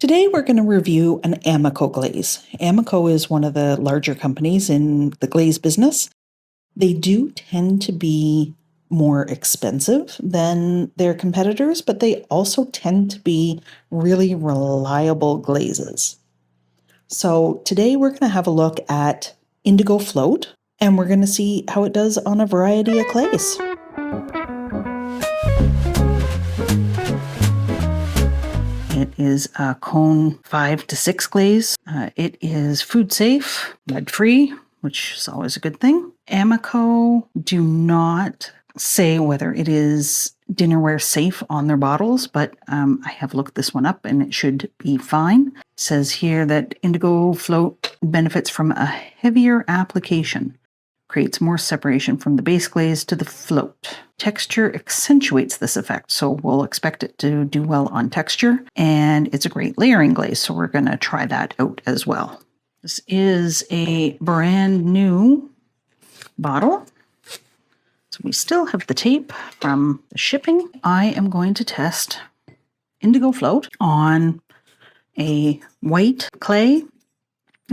Today we're going to review an Amaco glaze. Amaco is one of the larger companies in the glaze business. They do tend to be more expensive than their competitors, but they also tend to be really reliable glazes. So today we're going to have a look at Indigo Float, and we're going to see how it does on a variety of clays. It is a cone 5 to 6 glaze. It is food safe, lead free, which is always a good thing. Amaco do not say whether it is dinnerware safe on their bottles, but I have looked this one up and it should be fine. It says here that Indigo Float benefits from a heavier application, creates more separation from the base glaze to the float. Texture accentuates this effect, so we'll expect it to do well on texture, and it's a great layering glaze, so we're going to try that out as well. This is a brand new bottle, so we still have the tape from the shipping. I am going to test Indigo Float on a white clay.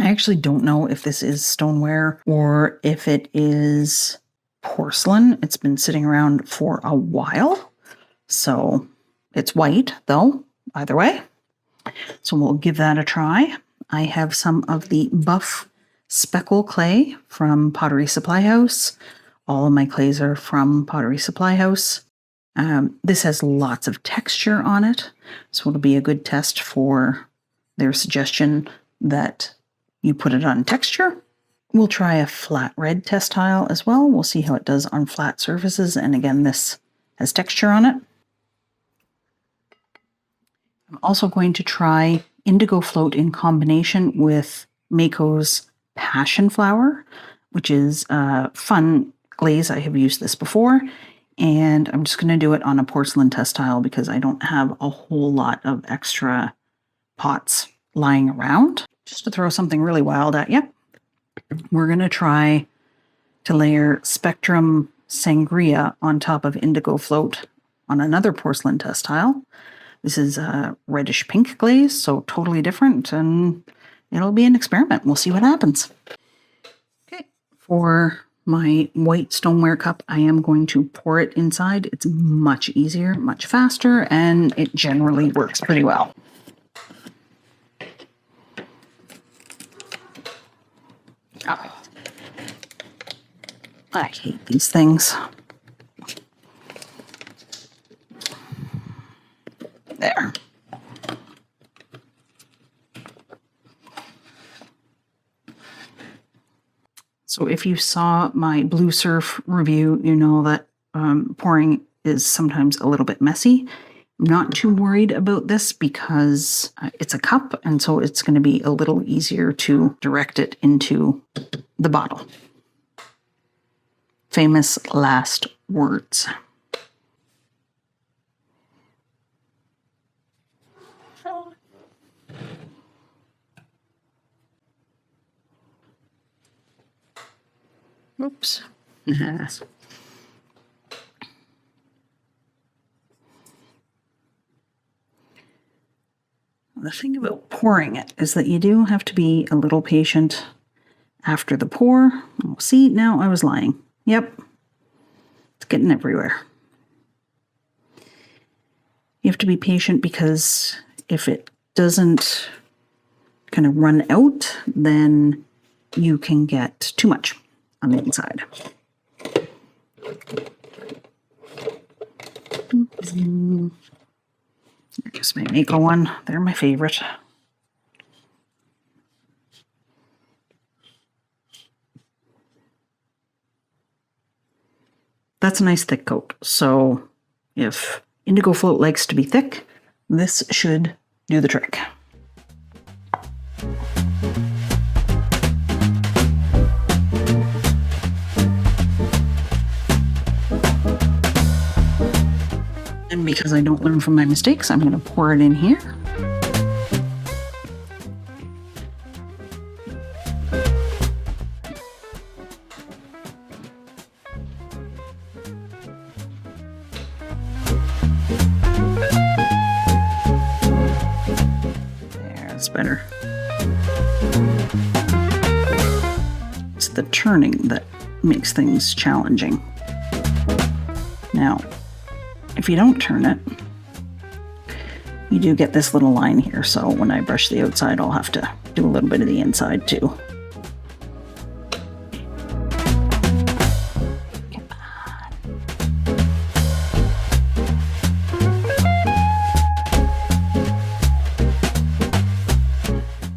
I actually don't know if this is stoneware or if it is porcelain. It's been sitting around for a while, so it's white though, either way. So we'll give that a try. I have some of the buff speckle clay from Pottery Supply House. All of my clays are from Pottery Supply House. This has lots of texture on it, so it'll be a good test for their suggestion that you put it on texture. We'll try a flat red test tile as well. We'll see how it does on flat surfaces. And again, this has texture on it. I'm also going to try Indigo Float in combination with Mayco's Passionflower, which is a fun glaze. I have used this before, and I'm just going to do it on a porcelain test tile because I don't have a whole lot of extra pots lying around. Just to throw something really wild at you, we're going to try to layer Spectrum Sangria on top of Indigo Float on another porcelain test tile. This is a reddish pink glaze, so totally different, and it'll be an experiment. We'll see what happens. Okay, for my white stoneware cup, I am going to pour it inside. It's much easier, much faster, and it generally works pretty well. Oh, I hate these things. There. So if you saw my Blue Surf review, you know that pouring is sometimes a little bit messy. I'm not too worried about this because it's a cup, and so it's going to be a little easier to direct it into the bottle. Famous last words. Oops. The thing about pouring it is that you do have to be a little patient after the pour. Oh, see, now I was lying. Yep. It's getting everywhere. You have to be patient because if it doesn't kind of run out, then you can get too much on the inside. Here's my Mayco one. They're my favorite. That's a nice thick coat. So if Indigo Float likes to be thick, this should do the trick. And because I don't learn from my mistakes, I'm going to pour it in here. That's better. It's the turning that makes things challenging. Now, if you don't turn it, you do get this little line here, so when I brush the outside, I'll have to do a little bit of the inside too.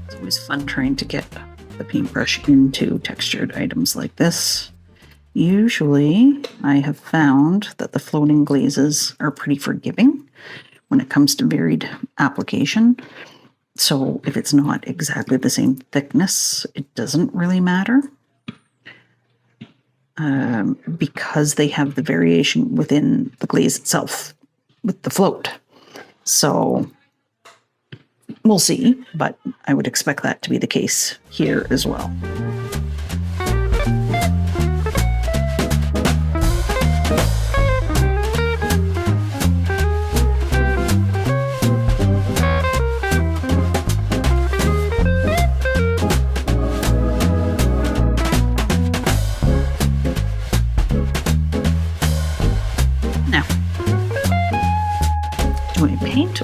It's always fun trying to get the paintbrush into textured items like this. Usually, I have found that the floating glazes are pretty forgiving when it comes to varied application. So if it's not exactly the same thickness, it doesn't really matter because they have the variation within the glaze itself with the float. So we'll see, but I would expect that to be the case here as well.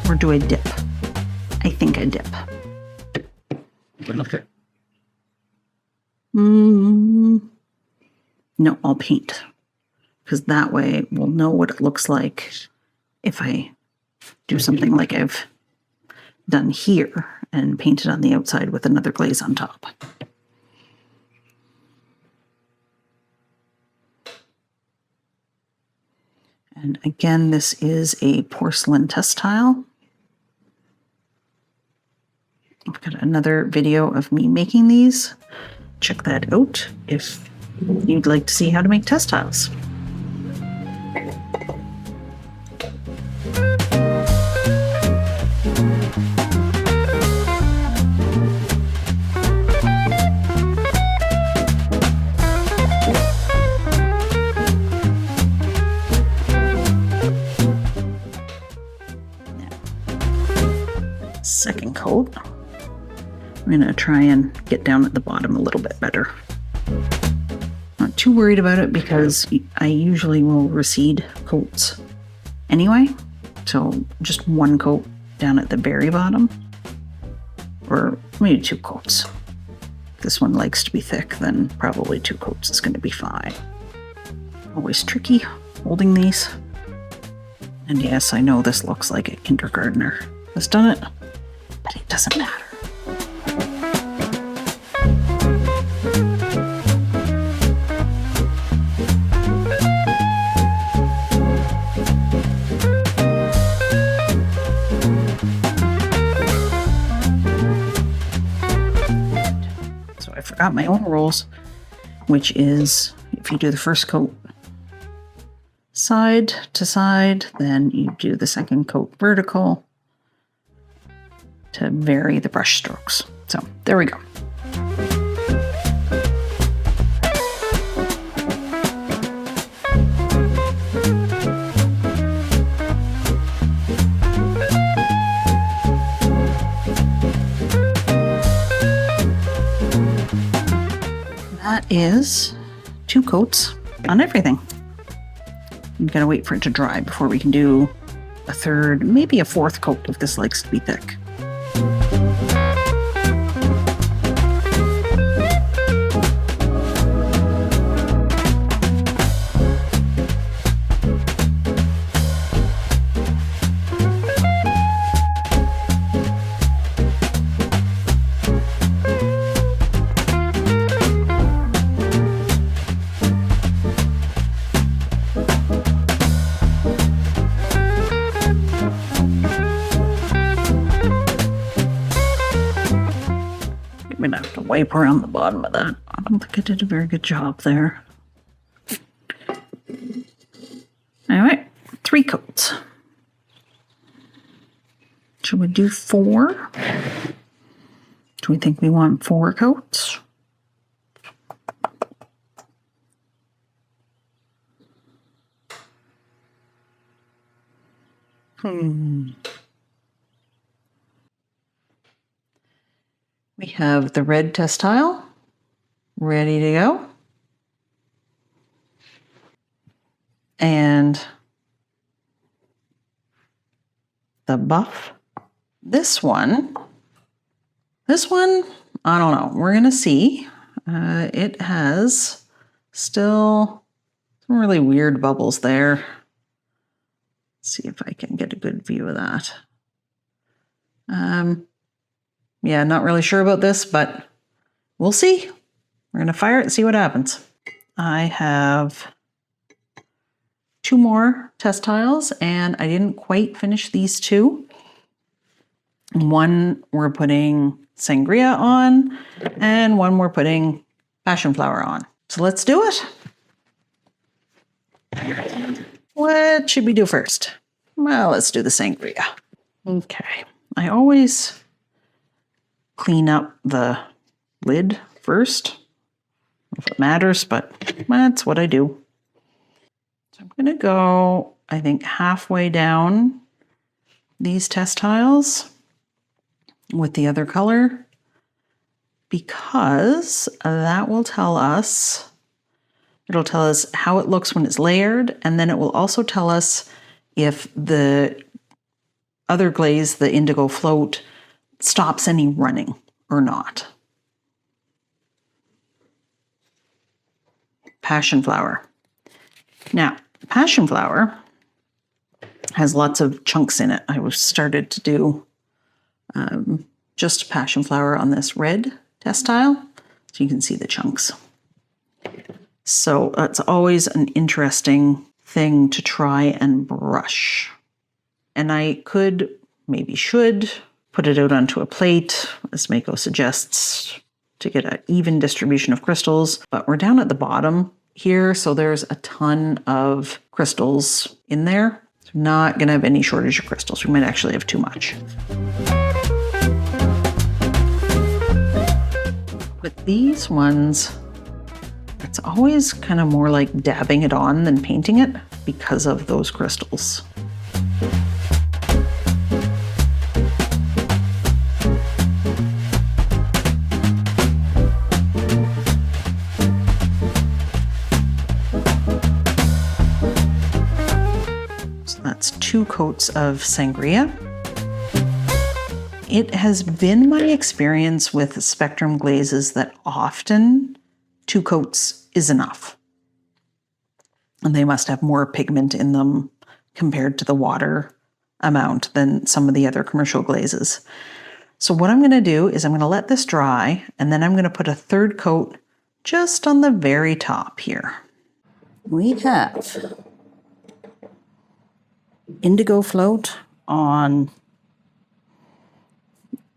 Or do I dip? I think I dip. Okay. No, I'll paint. Because that way we'll know what it looks like if I do something like I've done here and paint it on the outside with another glaze on top. And again, this is a porcelain test tile. I've got another video of me making these. Check that out if you'd like to see how to make test tiles. Second coat. I'm going to try and get down at the bottom a little bit better. Not too worried about it because I usually will recede coats anyway. So just one coat down at the very bottom, or maybe 2 coats. If this one likes to be thick, then probably 2 coats is going to be fine. Always tricky holding these. And yes, I know this looks like a kindergartner has done it, but it doesn't matter. So I forgot my own rules, which is if you do the first coat side to side, then you do the second coat vertical to vary the brush strokes. So there we go. That is 2 coats on everything. I'm gonna wait for it to dry before we can do a third, maybe a 4th coat if this likes to be thick. I'm gonna have to wipe around the bottom of that. I don't think I did a very good job there. All right, 3 coats. Should we do 4? Do we think we want 4 coats? We have the red test tile ready to go. And the buff. This one, I don't know. We're going to see. It has still some really weird bubbles there. Let's see if I can get a good view of that. Yeah, not really sure about this, but we'll see. We're going to fire it and see what happens. I have 2 more test tiles, and I didn't quite finish these 2. One we're putting Sangria on, and one we're putting Passionflower on. So let's do it. What should we do first? Well, let's do the Sangria. Okay. I always clean up the lid first, if it matters, but that's what I do. So I'm going to go, I think, halfway down these test tiles with the other color, because that will tell us, it'll tell us how it looks when it's layered, and then it will also tell us if the other glaze, the Indigo Float, stops any running or not. Passionflower. Now, Passionflower has lots of chunks in it. I started to do just Passionflower on this red test tile, so you can see the chunks. So that's always an interesting thing to try and brush. And I could, maybe should, put it out onto a plate, as Mayco suggests, to get an even distribution of crystals. But we're down at the bottom here, so there's a ton of crystals in there. So I'm not going to have any shortage of crystals. We might actually have too much. But these ones, it's always kind of more like dabbing it on than painting it because of those crystals. So that's 2 coats of Sangria. It has been my experience with spectrum glazes that often 2 coats is enough. And they must have more pigment in them compared to the water amount than some of the other commercial glazes. So what I'm going to do is I'm going to let this dry, and then I'm going to put a 3rd coat just on the very top here. We have Indigo Float on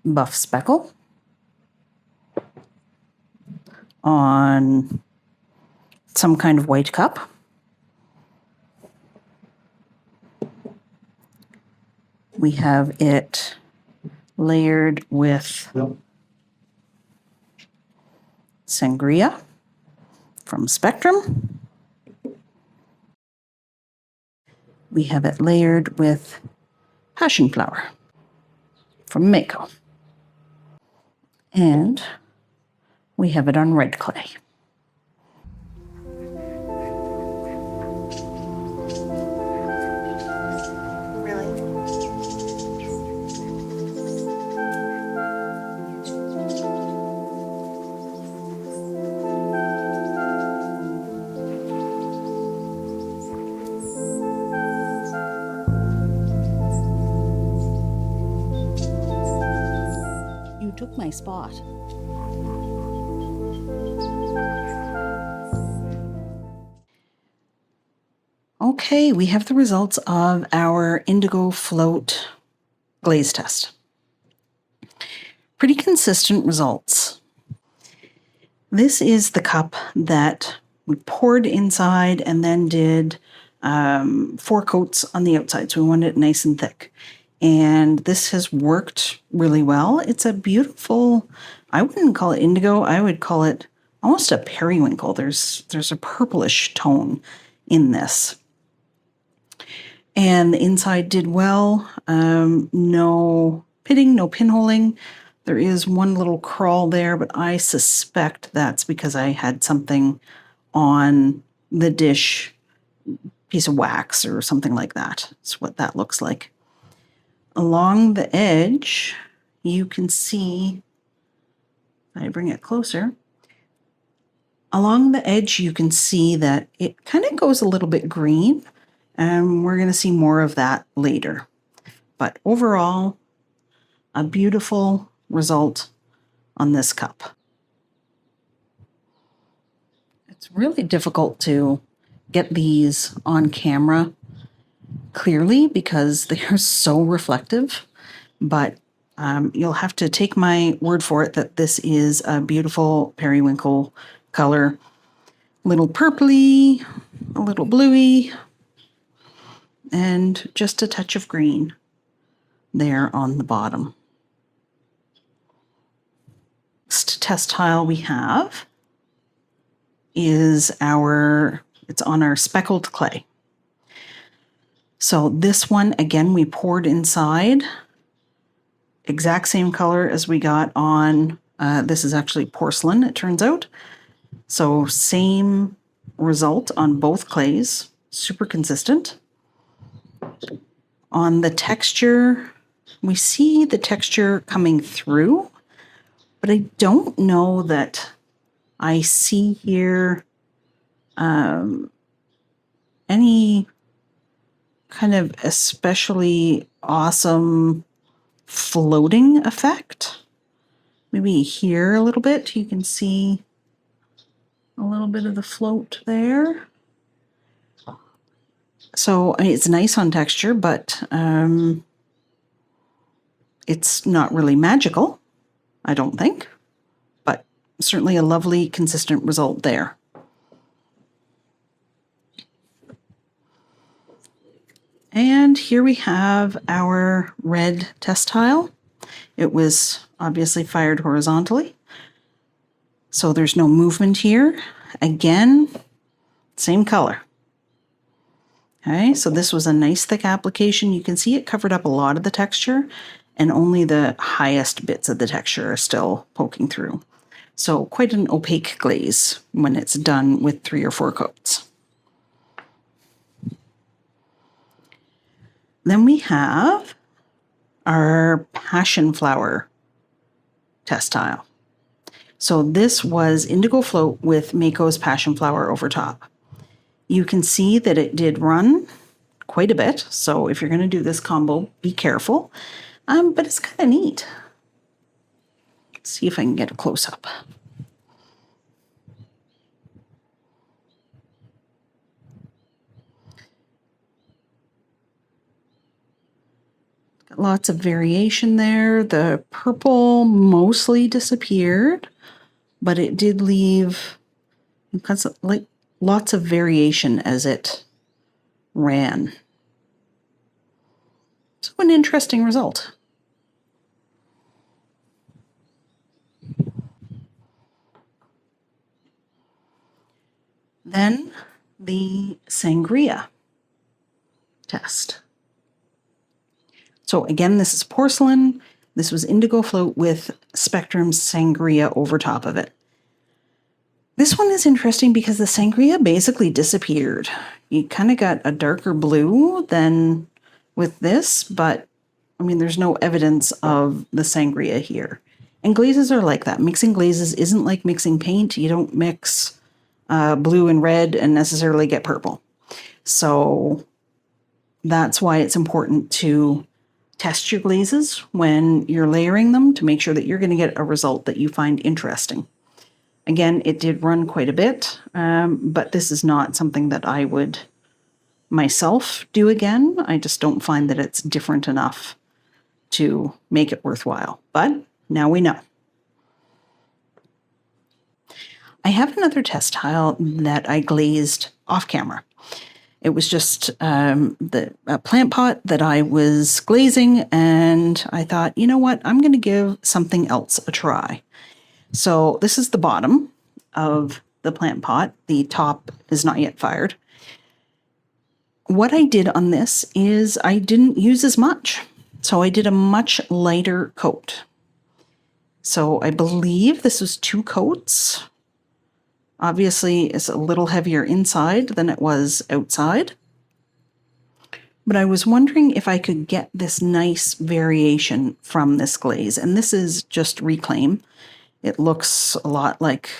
Buff Speckle, on some kind of white cup, we have it layered with Sangria from Spectrum. We have it layered with Passionflower from Mayco. And we have it on red clay. You took my spot. Okay, we have the results of our Indigo Float glaze test. Pretty consistent results. This is the cup that we poured inside and then did 4 coats on the outside, so we wanted it nice and thick. And this has worked really well. It's a beautiful, I wouldn't call it indigo, I would call it almost a periwinkle. There's a purplish tone in this. And the inside did well. No pitting, no pinholing. There is one little crawl there, but I suspect that's because I had something on the dish, piece of wax or something like that. That's what that looks like. Along the edge, you can see, if I bring it closer, along the edge you can see that it kind of goes a little bit green, and we're going to see more of that later. But overall, a beautiful result on this cup. It's really difficult to get these on camera clearly because they are so reflective, but you'll have to take my word for it that this is a beautiful periwinkle color. A little purpley, a little bluey, and just a touch of green there on the bottom. Next test tile we have is it's on our speckled clay. So this one, again, we poured inside. Exact same color as we got on, this is actually porcelain, it turns out. So same result on both clays, super consistent. On the texture, we see the texture coming through, but I don't know that I see here any kind of especially awesome floating effect. Maybe here a little bit, you can see a little bit of the float there. So I mean, it's nice on texture, but it's not really magical, I don't think, but certainly a lovely, consistent result there. And here we have our red test tile. It was obviously fired horizontally, so there's no movement here. Again, same color. Okay, so this was a nice thick application. You can see it covered up a lot of the texture, and only the highest bits of the texture are still poking through. So quite an opaque glaze when it's done with 3 or 4 coats. Then we have our Passionflower test tile. So this was Indigo Float with Mayco's Passionflower over top. You can see that it did run quite a bit, so if you're going to do this combo, be careful. But it's kind of neat. Let's see if I can get a close-up. Got lots of variation there. The purple mostly disappeared, but it did leave like lots of variation as it ran. So an interesting result. Then the Sangria test. So again, this is porcelain. This was Indigo Float with Spectrum's Sangria over top of it. This one is interesting because the Sangria basically disappeared. You kind of got a darker blue than with this, but I mean, there's no evidence of the Sangria here. And glazes are like that. Mixing glazes isn't like mixing paint. You don't mix blue and red and necessarily get purple. So that's why it's important to test your glazes when you're layering them to make sure that you're going to get a result that you find interesting. Again, it did run quite a bit, but this is not something that I would myself do again. I just don't find that it's different enough to make it worthwhile. But now we know. I have another test tile that I glazed off camera. It was just a plant pot that I was glazing, and I thought, you know what, I'm going to give something else a try. So this is the bottom of the plant pot. The top is not yet fired. What I did on this is I didn't use as much. So I did a much lighter coat. So I believe this was 2 coats. Obviously, it's a little heavier inside than it was outside. But I was wondering if I could get this nice variation from this glaze. And this is just Reclaim. It looks a lot like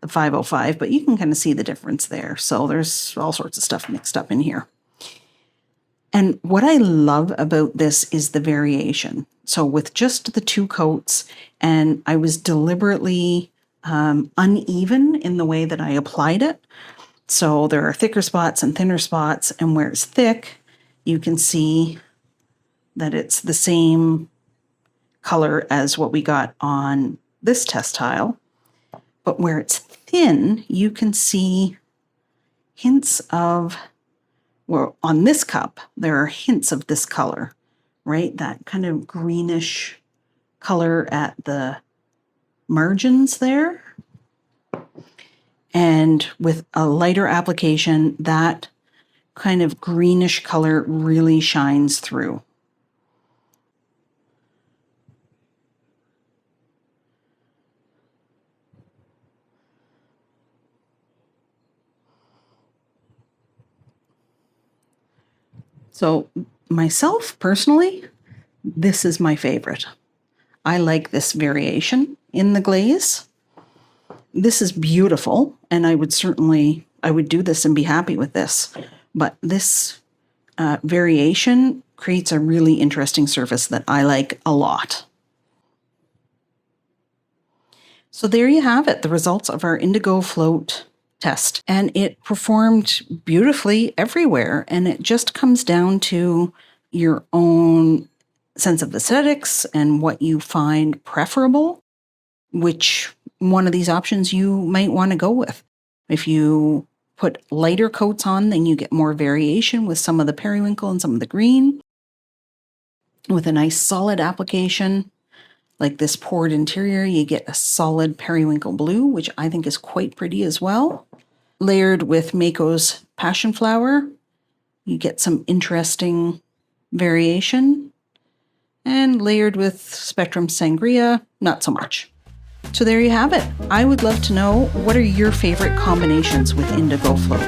the 505, but you can kind of see the difference there. So there's all sorts of stuff mixed up in here. And what I love about this is the variation. So with just the 2 coats, and I was deliberately uneven in the way that I applied it. So there are thicker spots and thinner spots, and where it's thick, you can see that it's the same color as what we got on this test tile. But where it's thin, you can see hints of, well, on this cup, there are hints of this color, right? That kind of greenish color at the margins there. And with a lighter application, that kind of greenish color really shines through. So myself, personally, this is my favorite. I like this variation in the glaze. This is beautiful, and I would do this and be happy with this. But this variation creates a really interesting surface that I like a lot. So there you have it, the results of our Indigo Float test. And it performed beautifully everywhere. And it just comes down to your own sense of aesthetics and what you find preferable, which one of these options you might want to go with. If you put lighter coats on, then you get more variation with some of the periwinkle and some of the green. With a nice solid application, like this poured interior, you get a solid periwinkle blue, which I think is quite pretty as well. Layered with Mayco's Passionflower, you get some interesting variation. And layered with Spectrum Sangria, not so much. So there you have it. I would love to know, what are your favorite combinations with Indigo Float?